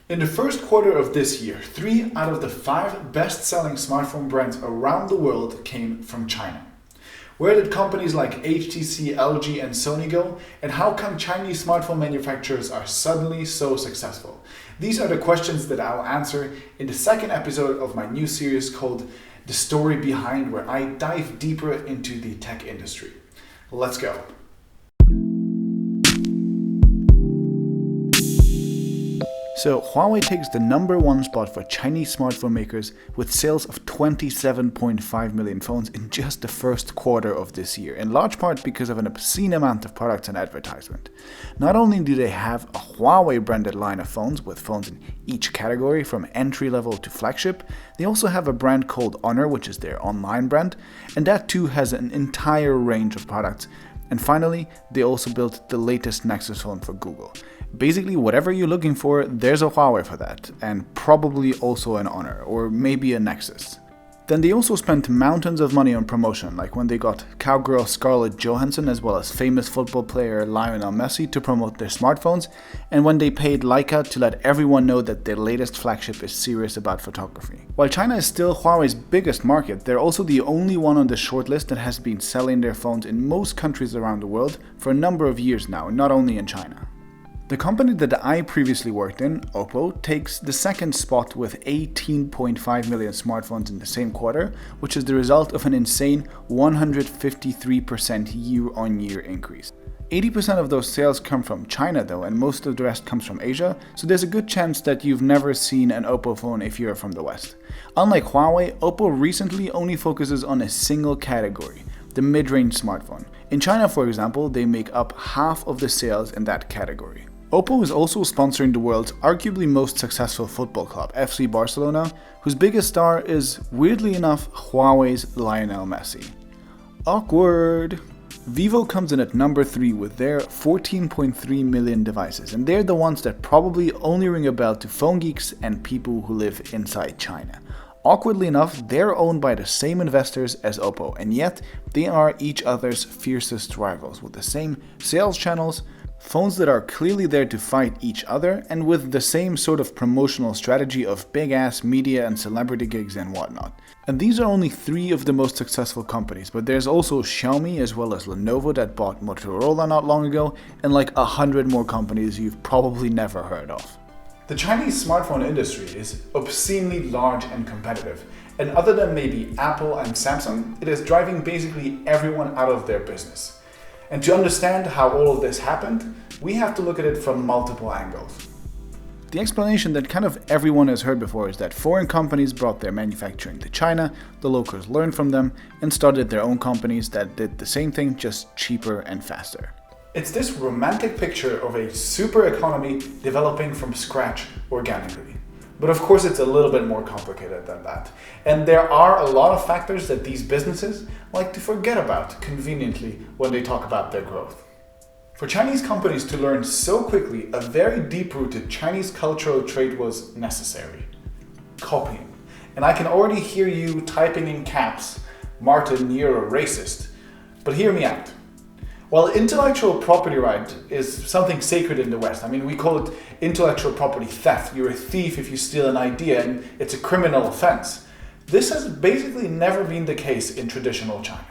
In the first quarter of this year, 3 out of the 5 best-selling smartphone brands around the world came from China. Where did companies like HTC, LG and Sony go? And how come Chinese smartphone manufacturers are suddenly so successful? These are the questions that I'll answer in the second episode of my new series called The Story Behind, where I dive deeper into the tech industry. Let's go. So Huawei takes the #1 spot for Chinese smartphone makers with sales of 27.5 million phones in just the first quarter of this year, in large part because of an obscene amount of products and advertisement. Not only do they have a Huawei branded line of phones with phones in each category from entry level to flagship, they also have a brand called Honor, which is their online brand, and that too has an entire range of products. And finally, they also built the latest Nexus phone for Google. Basically, whatever you're looking for, there's a Huawei for that, and probably also an Honor, or maybe a Nexus. Then they also spent mountains of money on promotion, like when they got cowgirl Scarlett Johansson as well as famous football player Lionel Messi to promote their smartphones, and when they paid Leica to let everyone know that their latest flagship is serious about photography. While China is still Huawei's biggest market, they're also the only one on the shortlist that has been selling their phones in most countries around the world for a number of years now, not only in China. The company that I previously worked in, Oppo, takes the second spot with 18.5 million smartphones in the same quarter, which is the result of an insane 153% year-on-year increase. 80% of those sales come from China though, and most of the rest comes from Asia, so there's a good chance that you've never seen an Oppo phone if you're from the West. Unlike Huawei, Oppo recently only focuses on a single category, the mid-range smartphone. In China, for example, they make up half of the sales in that category. Oppo is also sponsoring the world's arguably most successful football club, FC Barcelona, whose biggest star is, weirdly enough, Huawei's Lionel Messi. Awkward! Vivo comes in at #3 with their 14.3 million devices, and they're the ones that probably only ring a bell to phone geeks and people who live inside China. Awkwardly enough, they're owned by the same investors as Oppo, and yet they are each other's fiercest rivals with the same sales channels, phones that are clearly there to fight each other, and with the same sort of promotional strategy of big-ass media and celebrity gigs and whatnot. And these are only 3 of the most successful companies, but there's also Xiaomi as well as Lenovo that bought Motorola not long ago, and like 100 more companies you've probably never heard of. The Chinese smartphone industry is obscenely large and competitive, and other than maybe Apple and Samsung, it is driving basically everyone out of their business. And to understand how all of this happened, we have to look at it from multiple angles. The explanation that kind of everyone has heard before is that foreign companies brought their manufacturing to China, the locals learned from them, and started their own companies that did the same thing, just cheaper and faster. It's this romantic picture of a super economy developing from scratch organically. But of course it's a little bit more complicated than that. And there are a lot of factors that these businesses like to forget about conveniently when they talk about their growth. For Chinese companies to learn so quickly, a very deep-rooted Chinese cultural trait was necessary: copying. And I can already hear you typing in caps, "Martin, you're a racist." But hear me out. While intellectual property right is something sacred in the West, we call it intellectual property theft. You're a thief if you steal an idea and it's a criminal offense. This has basically never been the case in traditional China.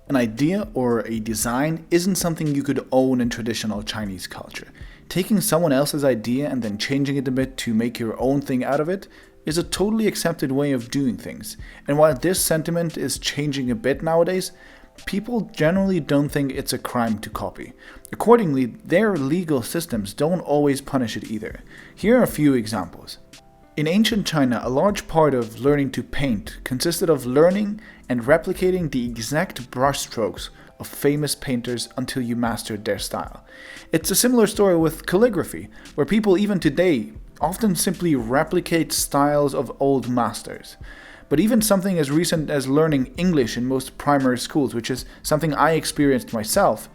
An idea or a design isn't something you could own in traditional Chinese culture. Taking someone else's idea and then changing it a bit to make your own thing out of it is a totally accepted way of doing things. And while this sentiment is changing a bit nowadays, people generally don't think it's a crime to copy. Accordingly, their legal systems don't always punish it either. Here are a few examples. In ancient China, a large part of learning to paint consisted of learning and replicating the exact brushstrokes of famous painters until you mastered their style. It's a similar story with calligraphy, where people even today often simply replicate styles of old masters. But even something as recent as learning English in most primary schools, which is something I experienced myself,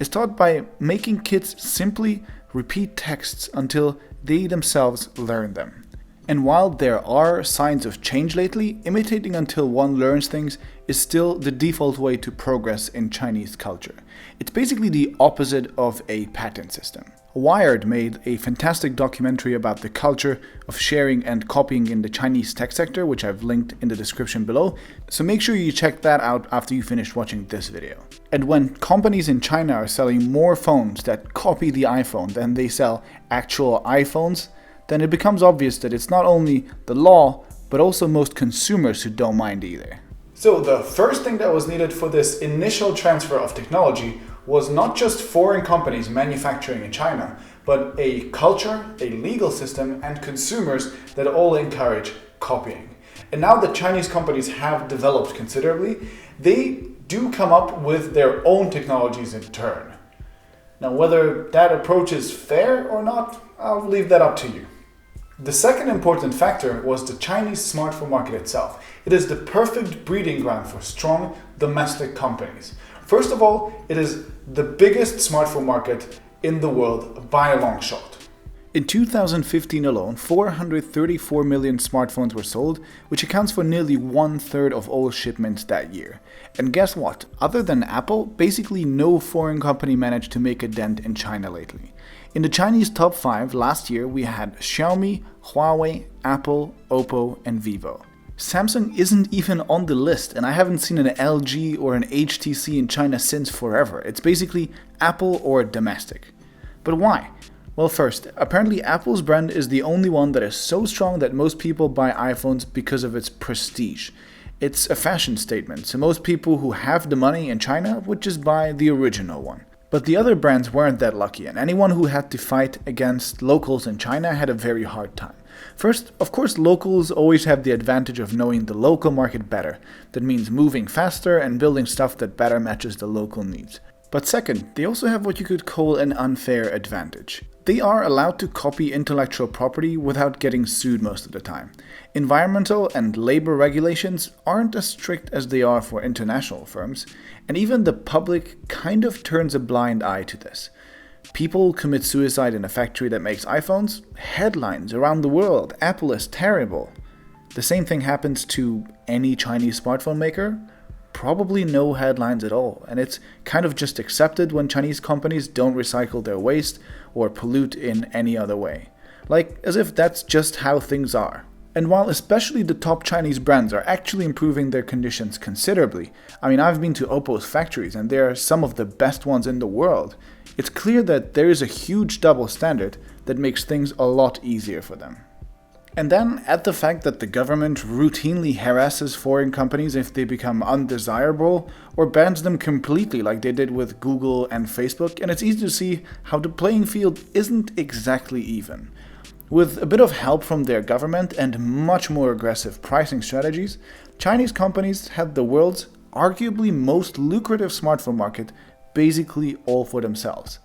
is taught by making kids simply repeat texts until they themselves learn them. And while there are signs of change lately, imitating until one learns things is still the default way to progress in Chinese culture. It's basically the opposite of a patent system. Wired made a fantastic documentary about the culture of sharing and copying in the Chinese tech sector, which I've linked in the description below, so make sure you check that out after you finish watching this video. And when companies in China are selling more phones that copy the iPhone than they sell actual iPhones, then it becomes obvious that it's not only the law, but also most consumers who don't mind either. So the first thing that was needed for this initial transfer of technology was not just foreign companies manufacturing in China, but a culture, a legal system, and consumers that all encourage copying. And now that Chinese companies have developed considerably, they do come up with their own technologies in turn. Now, whether that approach is fair or not, I'll leave that up to you. The second important factor was the Chinese smartphone market itself. It is the perfect breeding ground for strong domestic companies. First of all, it is the biggest smartphone market in the world by a long shot. In 2015 alone, 434 million smartphones were sold, which accounts for nearly 1/3 of all shipments that year. And guess what? Other than Apple, basically no foreign company managed to make a dent in China lately. In the Chinese top 5 last year, we had Xiaomi, Huawei, Apple, Oppo, and Vivo. Samsung isn't even on the list, and I haven't seen an LG or an HTC in China since forever. It's basically Apple or domestic. But why? Well, first, apparently Apple's brand is the only one that is so strong that most people buy iPhones because of its prestige. It's a fashion statement, so most people who have the money in China would just buy the original one. But the other brands weren't that lucky, and anyone who had to fight against locals in China had a very hard time. First, of course, locals always have the advantage of knowing the local market better. That means moving faster and building stuff that better matches the local needs. But second, they also have what you could call an unfair advantage. They are allowed to copy intellectual property without getting sued most of the time. Environmental and labor regulations aren't as strict as they are for international firms, and even the public kind of turns a blind eye to this. People commit suicide in a factory that makes iPhones, headlines around the world, Apple is terrible. The same thing happens to any Chinese smartphone maker. Probably no headlines at all, and it's kind of just accepted when Chinese companies don't recycle their waste or pollute in any other way. Like, as if that's just how things are. And while especially the top Chinese brands are actually improving their conditions considerably, I mean, I've been to Oppo's factories and they are some of the best ones in the world, it's clear that there is a huge double standard that makes things a lot easier for them. And then add the fact that the government routinely harasses foreign companies if they become undesirable or bans them completely like they did with Google and Facebook, and it's easy to see how the playing field isn't exactly even. With a bit of help from their government and much more aggressive pricing strategies, Chinese companies had the world's arguably most lucrative smartphone market basically all for themselves.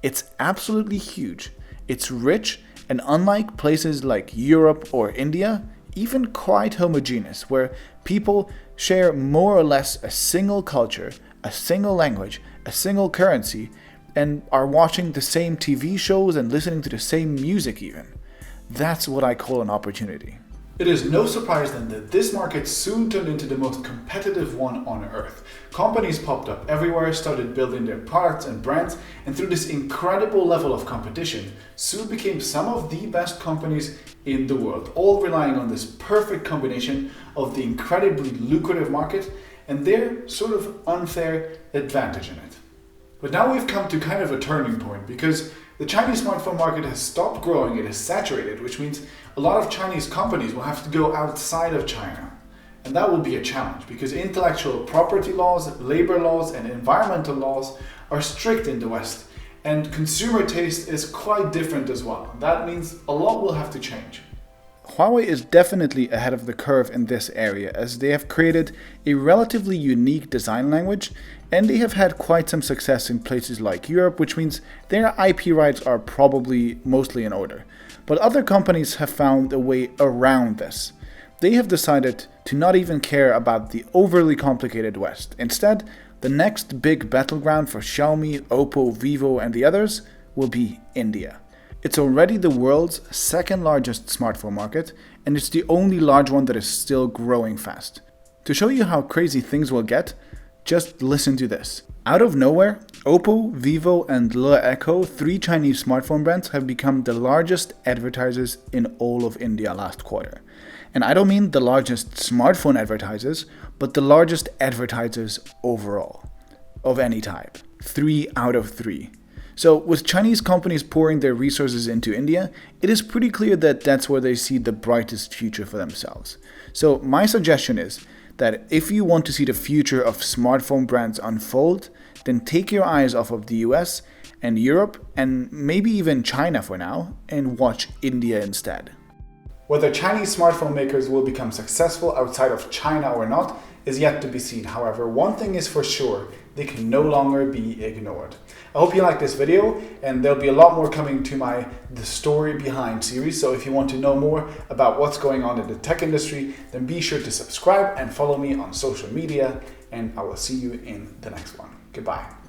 It's absolutely huge, it's rich, and unlike places like Europe or India, even quite homogeneous, where people share more or less a single culture, a single language, a single currency, and are watching the same TV shows and listening to the same music even. That's what I call an opportunity. It is no surprise then that this market soon turned into the most competitive one on earth. Companies popped up everywhere, started building their products and brands, and through this incredible level of competition, soon became some of the best companies in the world, all relying on this perfect combination of the incredibly lucrative market and their sort of unfair advantage in it. But now we've come to kind of a turning point, because the Chinese smartphone market has stopped growing, it is saturated, which means a lot of Chinese companies will have to go outside of China. And that will be a challenge, because intellectual property laws, labor laws, and environmental laws are strict in the West, and consumer taste is quite different as well. That means a lot will have to change. Huawei is definitely ahead of the curve in this area, as they have created a relatively unique design language, and they have had quite some success in places like Europe, which means their IP rights are probably mostly in order. But other companies have found a way around this. They have decided to not even care about the overly complicated West. Instead, the next big battleground for Xiaomi, Oppo, Vivo, and the others will be India. It's already the world's second largest smartphone market, and it's the only large one that is still growing fast. To show you how crazy things will get, just listen to this. Out of nowhere, Oppo, Vivo, and Le Echo, 3 Chinese smartphone brands, have become the largest advertisers in all of India last quarter. And I don't mean the largest smartphone advertisers, but the largest advertisers overall, of any type. 3 out of 3. So with Chinese companies pouring their resources into India, it is pretty clear that that's where they see the brightest future for themselves. So my suggestion is that if you want to see the future of smartphone brands unfold, then take your eyes off of the US and Europe and maybe even China for now and watch India instead. Whether Chinese smartphone makers will become successful outside of China or not is yet to be seen. However, one thing is for sure, they can no longer be ignored. I hope you like this video, and there'll be a lot more coming to my The Story Behind series. So if you want to know more about what's going on in the tech industry, then be sure to subscribe and follow me on social media, and I will see you in the next one. Goodbye.